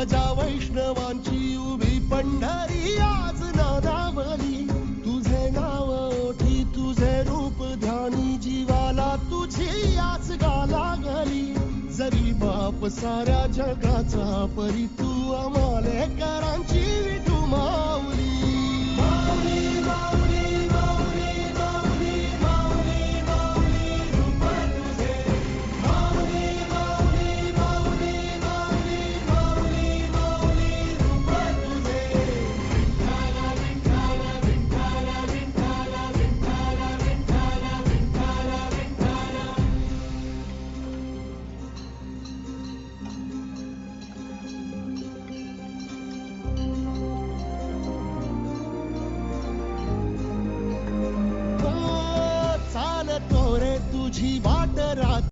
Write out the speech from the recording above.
माझ्या वैष्णवांची उभी पंढरी आज नादावली. तुझे नाव ओठी तुझे रूप ध्यानी जीवाला तुझी याच गा लागली. जरी बाप साऱ्या जगाचा परी तू आम्हाले करांची